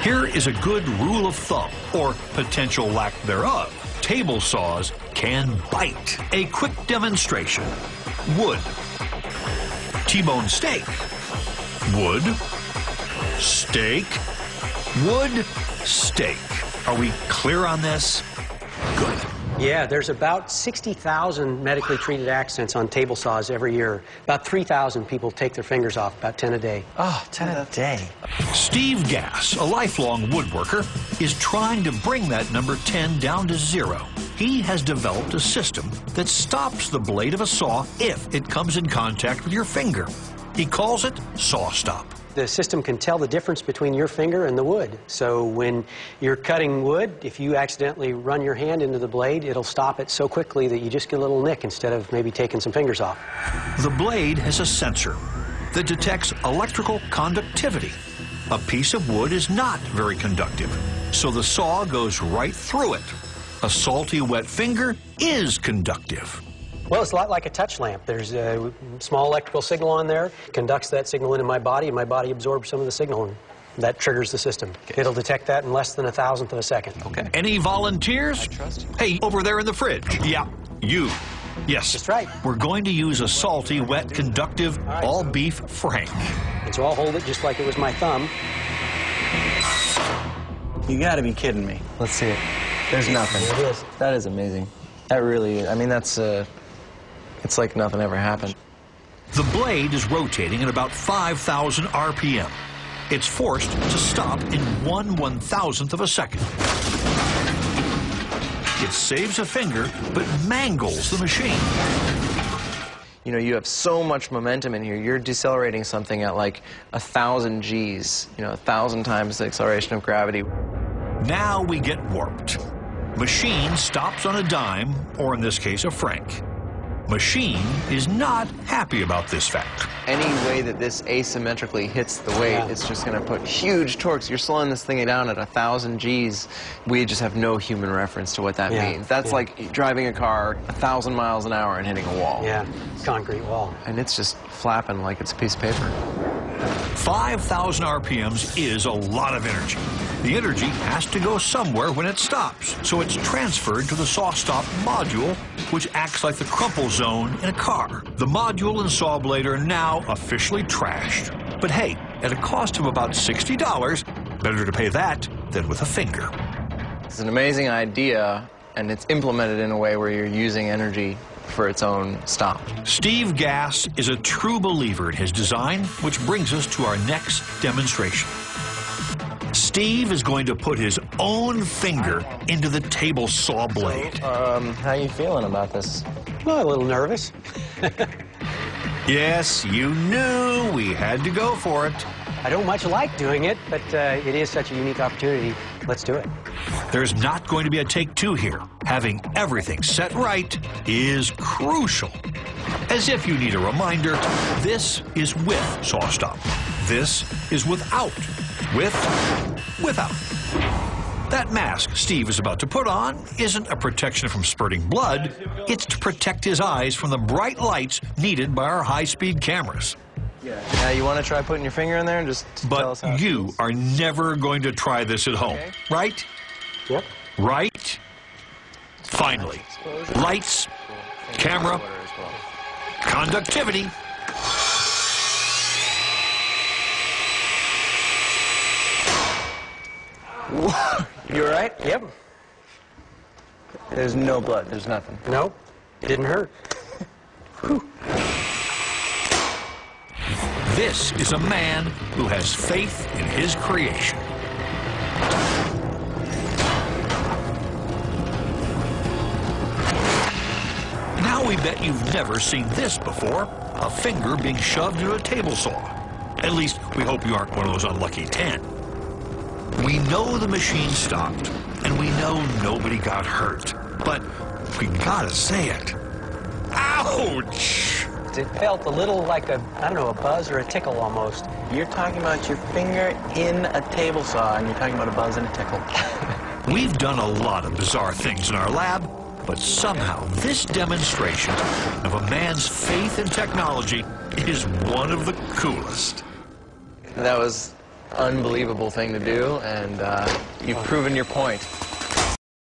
Here is a good rule of thumb, or potential lack thereof. Table saws can bite. A quick demonstration. Wood. T-bone steak. Wood. Steak. Wood. Steak. Are we clear on this? Good. Yeah, there's about 60,000 medically treated accidents on table saws every year. About 3,000 people take their fingers off, about 10 a day. Oh, 10 a day. Steve Gass, a lifelong woodworker, is trying to bring that number 10 down to 0. He has developed a system that stops the blade of a saw if it comes in contact with your finger. He calls it Saw Stop. The system can tell the difference between your finger and the wood. So when you're cutting wood, if you accidentally run your hand into the blade, it'll stop it so quickly that you just get a little nick instead of maybe taking some fingers off. The blade has a sensor that detects electrical conductivity. A piece of wood is not very conductive, so the saw goes right through it. A salty, wet finger is conductive. Well, it's a lot like a touch lamp. There's a small electrical signal on there, conducts that signal into my body, and my body absorbs some of the signal, and that triggers the system. Okay. It'll detect that in less than 1,000th of a second. Okay. Any volunteers? I trust you. Hey, over there in the fridge. Yeah, you. Yes. That's right. We're going to use a salty, wet, conductive, all-beef Frank. And so I'll hold it just like it was my thumb. You gotta be kidding me. Let's see it. There's nothing. It is. That is amazing. That really, I mean, that's, it's like nothing ever happened. The blade is rotating at about 5,000 RPM. It's forced to stop in 1/1000th of a second. It saves a finger, but mangles the machine. You know, you have so much momentum in here. You're decelerating something at like 1,000 Gs, you know, 1,000 times the acceleration of gravity. Now we get warped. Machine stops on a dime, or in this case, a franc. Machine is not happy about this fact. Any way that this asymmetrically hits the weight, it's just going to put huge torques. You're slowing this thing down at 1,000 Gs. We just have no human reference to what that means. That's like driving a car 1,000 miles an hour and hitting a wall. Yeah, concrete wall. And it's just flapping like it's a piece of paper. 5,000 RPMs is a lot of energy. The energy has to go somewhere when it stops, so it's transferred to the saw stop module, which acts like the crumple zone in a car. The module and saw blade are now officially trashed. But hey, at a cost of about $60, better to pay that than with a finger. It's an amazing idea, and it's implemented in a way where you're using energy for its own stop. Steve Gass is a true believer in his design, which brings us to our next demonstration. Steve is going to put his own finger into the table saw blade. How are you feeling about this? Well, a little nervous. Yes, you knew we had to go for it. I don't much like doing it, but it is such a unique opportunity. Let's do it. There's not going to be a take two here. Having everything set right is crucial. As if you need a reminder, this is with saw stop. This is without. Without. That mask Steve is about to put on isn't a protection from spurting blood. It's to protect his eyes from the bright lights needed by our high-speed cameras. Yeah, you want to try putting your finger in there and just tell us how But you are never going to try this at home, right? Yep. Right? Finally. Lights, camera, conductivity. You all right? Yep. There's no blood. There's nothing. Nope. It didn't hurt. This is a man who has faith in his creation. Now we bet you've never seen this before, a finger being shoved into a table saw. At least, we hope you aren't one of those unlucky 10. We know the machine stopped, and we know nobody got hurt, but we gotta say it. Ouch! It felt a little like a, I don't know, a buzz or a tickle almost. You're talking about your finger in a table saw, and you're talking about a buzz and a tickle. We've done a lot of bizarre things in our lab, but somehow this demonstration of a man's faith in technology is one of the coolest. That was unbelievable thing to do, and you've proven your point.